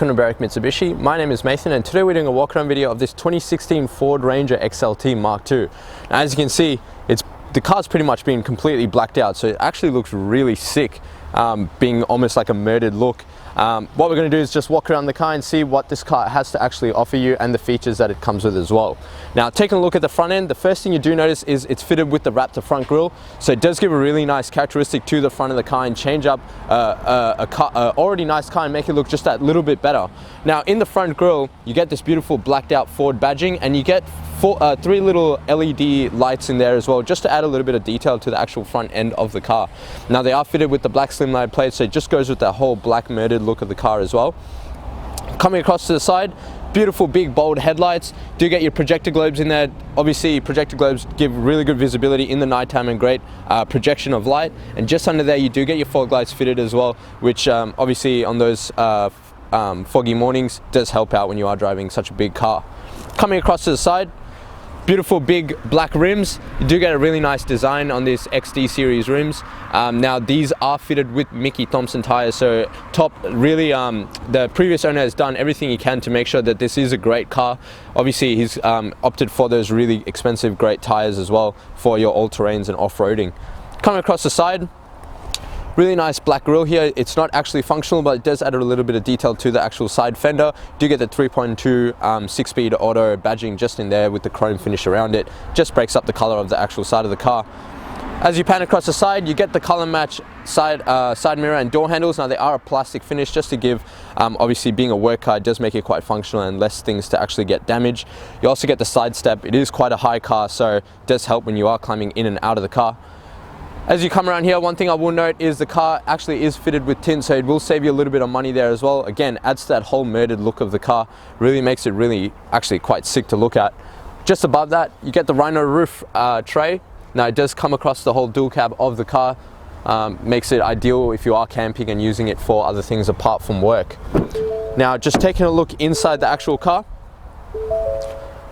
back on REDARC Mitsubishi. My name is Nathan and today we're doing a walk around video of this 2016 Ford Ranger XLT Mark II. Now as you can see, the car's pretty much been completely blacked out, so it actually looks really sick, being almost like a murdered look. What we're going to do is just walk around the car and see what this car has to actually offer you and the features that it comes with as well. Now taking a look at the front end, the first thing you do notice is it's fitted with the RAPTOR front grille, so it does give a really nice characteristic to the front of the car and change up a already nice car and make it look just that little bit better. Now in the front grille you get this beautiful blacked out Ford badging, and you get three little LED lights in there as well, just to add a little bit of detail to the actual front end of the car. Now they are fitted with the black slimline plate, so it just goes with that whole black murdered look of the car as well. Coming across to the side, beautiful big bold headlights. Do get your projector globes in there. Obviously projector globes give really good visibility in the nighttime and great projection of light. And just under there you do get your fog lights fitted as well, which obviously on those foggy mornings does help out when you are driving such a big car. Coming across to the side, beautiful big black rims. You do get a really nice design on this XD series rims. Now these are fitted with MkII THOMPSON tires, so top really the previous owner has done everything he can to make sure that this is a great car. Obviously he's opted for those really expensive great tires as well for your all-terrains and off-roading. Coming across the side, really nice black grille here. It's not actually functional, but it does add a little bit of detail to the actual side fender. Do get the 3.2 6-speed auto badging just in there with the chrome finish around it. Just breaks up the color of the actual side of the car. As you pan across the side, you get the color match side mirror and door handles. Now they are a plastic finish just to give, obviously being a work car, it does make it quite functional and less things to actually get damaged. You also get the side step. It is quite a high car, so it does help when you are climbing in and out of the car. As you come around here, one thing I will note is the car actually is fitted with tint, so it will save you a little bit of money there as well. Again, adds to that whole murdered look of the car. Really makes it really actually quite sick to look at. Just above that, you get the Rhino roof tray. Now it does come across the whole dual cab of the car. Makes it ideal if you are camping and using it for other things apart from work. Now just taking a look inside the actual car.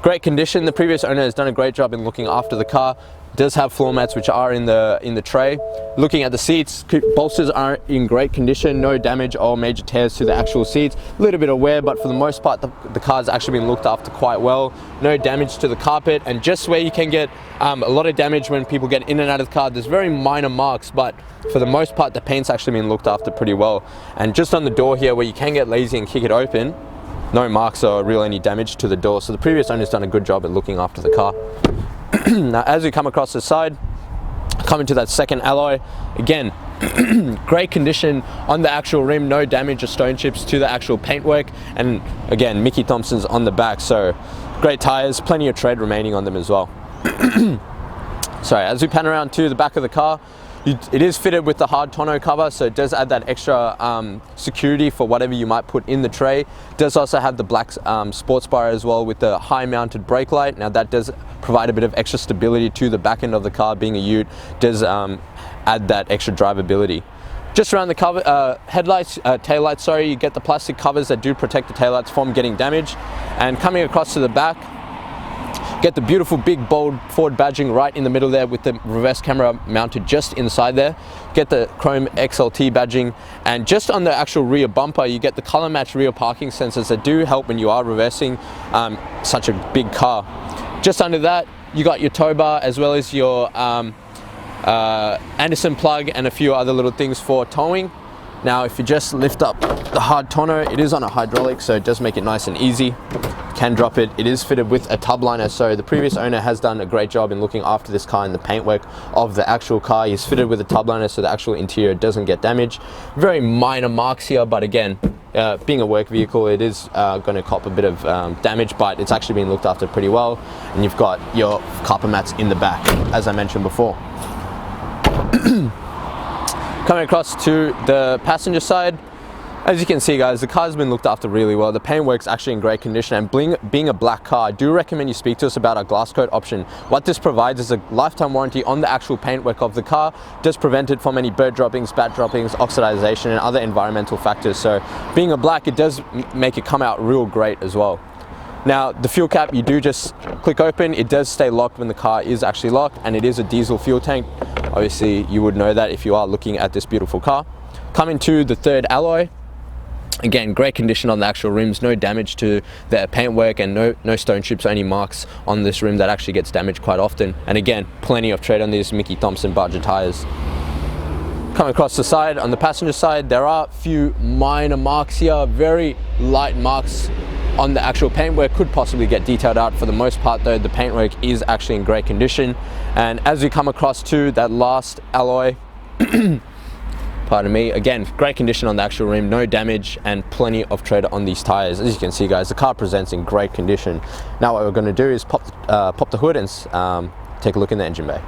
Great condition. The previous owner has done a great job in looking after the car. Does have floor mats which are in the tray. Looking at the seats, bolsters are in great condition, no damage or major tears to the actual seats. A little bit of wear, but for the most part the car's actually been looked after quite well. No damage to the carpet, and just where you can get a lot of damage when people get in and out of the car, there's very minor marks, but for the most part the paint's actually been looked after pretty well. And just on the door here where you can get lazy and kick it open, no marks or really any damage to the door, so the previous owner's done a good job at looking after the car. Now as we come across the side, coming to that second alloy, again great condition on the actual rim, no damage or stone chips to the actual paintwork, and again MkII THOMPSON's on the back, so great tires, plenty of tread remaining on them as well. Sorry, as we pan around to the back of the car, it is fitted with the hard tonneau cover, so it does add that extra security for whatever you might put in the tray. It does also have the black sports bar as well with the high mounted brake light. Now that does provide a bit of extra stability to the back end of the car. Being a ute does add that extra drivability. Just around the cover, taillights, sorry, you get the plastic covers that do protect the taillights from getting damaged. And coming across to the back, get the beautiful big bold Ford badging right in the middle there with the reverse camera mounted just inside there. Get the chrome XLT badging, and just on the actual rear bumper you get the color match rear parking sensors that do help when you are reversing such a big car. Just under that you got your tow bar as well as your Anderson plug and a few other little things for towing. Now if you just lift up the hard tonneau, it is on a hydraulic, so it does make it nice and easy. Can drop it. It is fitted with a tub liner, so the previous owner has done a great job in looking after this car and the paintwork of the actual car. He's fitted with a tub liner so the actual interior doesn't get damaged. Very minor marks here, but again, being a work vehicle, it is going to cop a bit of damage, but it's actually been looked after pretty well. And you've got your carpet mats in the back, as I mentioned before. Coming across to the passenger side, as you can see guys, the car's been looked after really well. The paintwork's actually in great condition, and being a black car, I do recommend you speak to us about our glass coat option. What this provides is a lifetime warranty on the actual paintwork of the car. Does prevent it from any bird droppings, bat droppings, oxidization and other environmental factors. So being a black, it does make it come out real great as well. Now the fuel cap, you do just click open, it does stay locked when the car is actually locked, and it is a diesel fuel tank. Obviously you would know that if you are looking at this beautiful car. Coming to the third alloy, Again, great condition on the actual rims, no damage to the paintwork, and no stone chips or any marks on this rim that actually gets damaged quite often. And again, plenty of tread on these MkII THOMPSON Barger tires. Coming across the side, on the passenger side, there are a few minor marks here, very light marks on the actual paintwork, could possibly get detailed out. For the most part though, the paintwork is actually in great condition. And as we come across to that last alloy, pardon me, again, great condition on the actual rim, no damage, and plenty of tread on these tires. As you can see guys, the car presents in great condition. Now what we're going to do is pop the hood and take a look in the engine bay.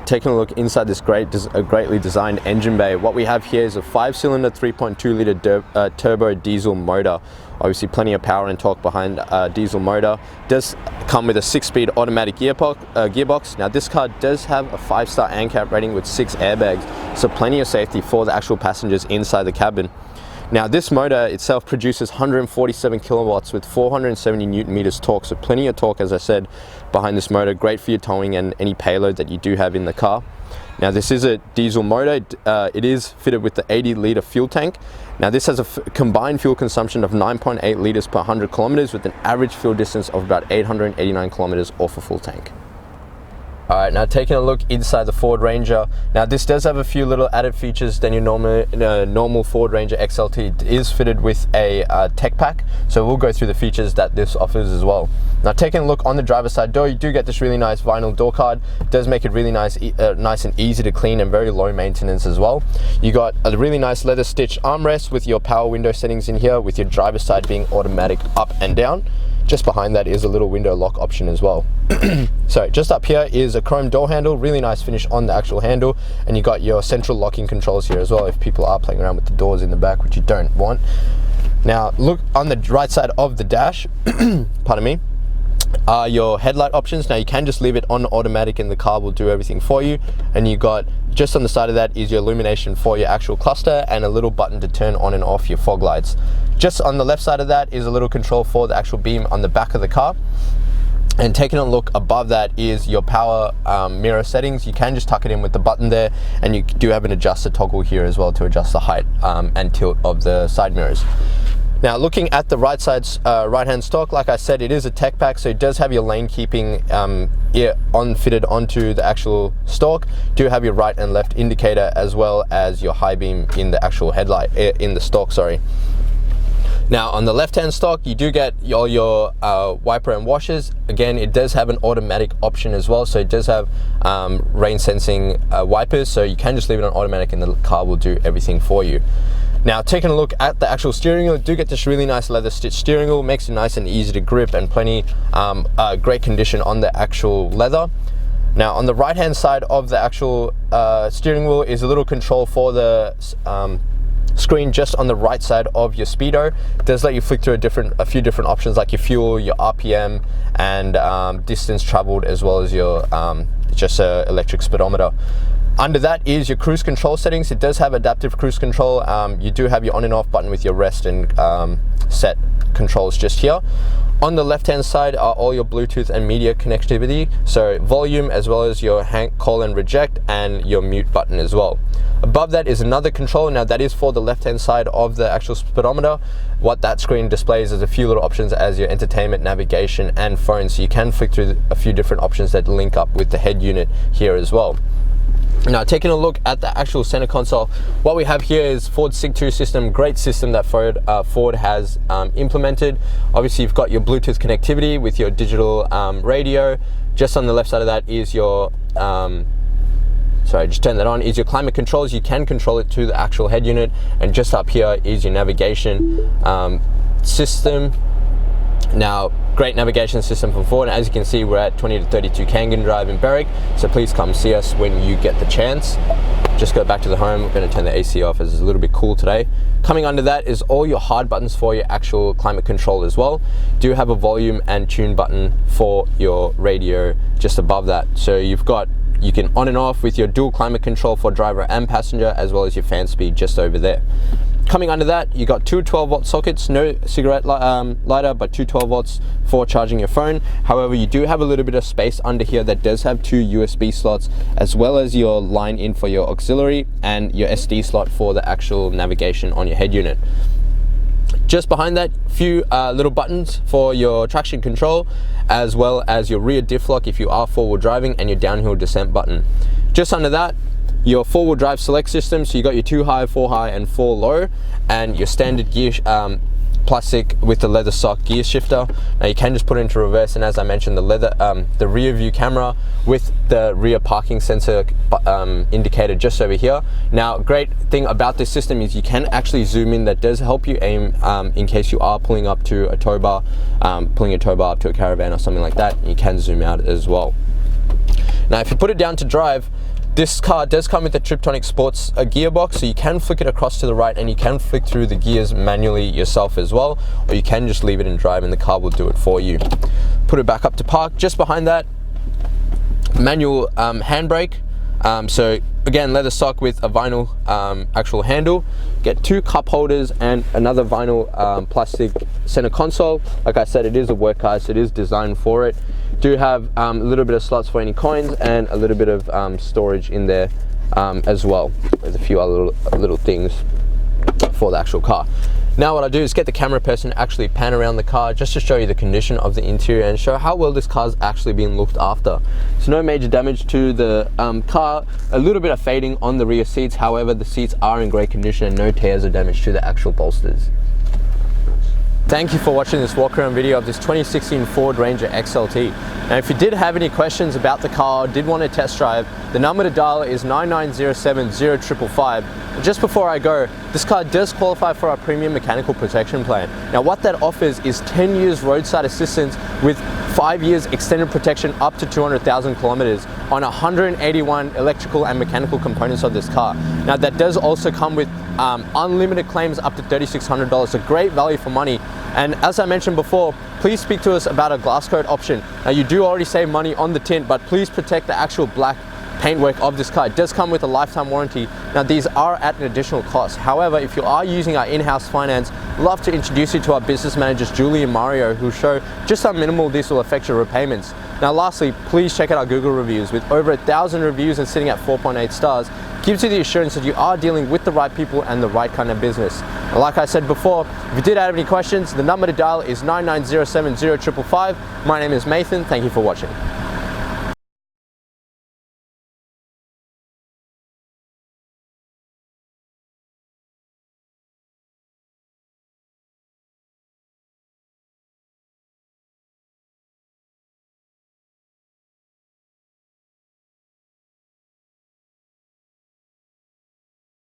Taking a look inside this greatly designed engine bay, what we have here is a 5-cylinder 3.2 litre turbo diesel motor. Obviously plenty of power and torque behind diesel motor. Does come with a 6-speed automatic gearbox. Now this car does have a 5-star ANCAP rating with 6 airbags, so plenty of safety for the actual passengers inside the cabin. Now this motor itself produces 147 kilowatts with 470 newton meters torque, so plenty of torque, as I said, behind this motor. Great for your towing and any payload that you do have in the car. Now this is a diesel motor. It is fitted with the 80-litre fuel tank. Now this has a combined fuel consumption of 9.8 litres per 100 kilometers with an average fuel distance of about 889 kilometers off a full tank. Alright, now taking a look inside the Ford Ranger. Now this does have a few little added features than your normal Ford Ranger XLT. It is fitted with a tech pack, so we'll go through the features that this offers as well. Now taking a look on the driver's side door, you do get this really nice vinyl door card. It does make it really nice and easy to clean and very low maintenance as well. You got a really nice leather stitch armrest with your power window settings in here, with your driver's side being automatic up and down. Just behind that is a little window lock option as well. So just up here is a chrome door handle, really nice finish on the actual handle, and you got your central locking controls here as well if people are playing around with the doors in the back, which you don't want. Now look on the right side of the dash, pardon me, are your headlight options. Now you can just leave it on automatic and the car will do everything for you. And you got, just on the side of that is your illumination for your actual cluster and a little button to turn on and off your fog lights. Just on the left side of that is a little control for the actual beam on the back of the car. And taking a look above that is your power mirror settings. You can just tuck it in with the button there, and you do have an adjuster toggle here as well to adjust the height and tilt of the side mirrors. Now looking at the right side's right-hand stalk, like I said, it is a tech pack, so it does have your lane keeping fitted onto the actual stalk. Do have your right and left indicator as well as your high beam in the actual headlight, in the stalk, sorry. Now on the left-hand stalk, you do get all your wiper and washers. Again, it does have an automatic option as well, so it does have rain sensing wipers, so you can just leave it on automatic and the car will do everything for you. Now taking a look at the actual steering wheel, you do get this really nice leather stitch steering wheel, makes it nice and easy to grip, and plenty great condition on the actual leather. Now on the right hand side of the actual steering wheel is a little control for the screen just on the right side of your speedo. It does let you flick through a few different options like your fuel, your RPM, and distance traveled, as well as your electric speedometer. Under that is your cruise control settings. It does have adaptive cruise control. You do have your on and off button with your rest and set controls just here. On the left hand side are all your Bluetooth and media connectivity, so volume as well as your call and reject and your mute button as well. Above that is another control. Now that is for the left hand side of the actual speedometer. What that screen displays is a few little options as your entertainment, navigation and phone, so you can flick through a few different options that link up with the head unit here as well. Now taking a look at the actual center console, what we have here is Ford Sig2 system, great system that Ford has implemented. Obviously you've got your Bluetooth connectivity with your digital radio. Just on the left side of that is your, sorry, just turn that on, is your climate controls. You can control it to the actual head unit, and just up here is your navigation system. Now, great navigation system from Ford. As you can see, we're at 20 to 32 Kangan Drive in Berwick, so please come see us when you get the chance. Just go back to the home. We're going to turn the AC off as it's a little bit cool today. Coming under that is all your hard buttons for your actual climate control as well. Do have a volume and tune button for your radio just above that. So you can on and off with your dual climate control for driver and passenger, as well as your fan speed just over there. Coming under that, you got two 12-volt sockets, no cigarette lighter, but two 12 volts for charging your phone. However, you do have a little bit of space under here that does have two USB slots, as well as your line in for your auxiliary and your SD slot for the actual navigation on your head unit. Just behind that, few little buttons for your traction control, as well as your rear diff lock if you are four-wheel driving, and your downhill descent button. Just under that, your four-wheel drive select system, so you got your 2 high, 4 high, and 4 low, and your standard gear plastic with the leather sock gear shifter. Now you can just put it into reverse, and as I mentioned, the rear view camera with the rear parking sensor indicator just over here. Now, great thing about this system is you can actually zoom in. That does help you aim in case you are pulling up to a tow bar, pulling a tow bar up to a caravan or something like that. You can zoom out as well. Now, if you put it down to drive, this car does come with the Triptonic Sports gearbox, so you can flick it across to the right, and you can flick through the gears manually yourself as well, or you can just leave it in drive and the car will do it for you. Put it back up to park. Just behind that, manual handbrake. So again, leather sock with a vinyl actual handle. Get 2 cup holders and another vinyl plastic center console. Like I said, it is a work car, so it is designed for it. Do have a little bit of slots for any coins and a little bit of storage in there as well. There's a few other little things for the actual car. Now what I do is get the camera person to actually pan around the car just to show you the condition of the interior and show how well this car's actually been looked after. So no major damage to the car, a little bit of fading on the rear seats, however the seats are in great condition and no tears or damage to the actual bolsters. Thank you for watching this walk around video of this 2016 Ford Ranger XLT. Now if you did have any questions about the car or did want to test drive, the number to dial is 99070555. Just before I go, this car does qualify for our premium mechanical protection plan. Now what that offers is 10 years roadside assistance with 5 years extended protection up to 200,000 kilometers on 181 electrical and mechanical components of this car. Now that does also come with unlimited claims up to $3,600, a great value for money. And as I mentioned before, please speak to us about a glass coat option. Now you do already save money on the tint, but please protect the actual black paintwork of this car. It does come with a lifetime warranty. Now these are at an additional cost. However, if you are using our in-house finance, love to introduce you to our business managers, Julie and Mario, who show just how minimal this will affect your repayments. Now lastly, please check out our Google reviews. With over 1,000 reviews and sitting at 4.8 stars, gives you the assurance that you are dealing with the right people and the right kind of business. And like I said before, if you did have any questions, the number to dial is 99070555. My name is Nathan. Thank you for watching.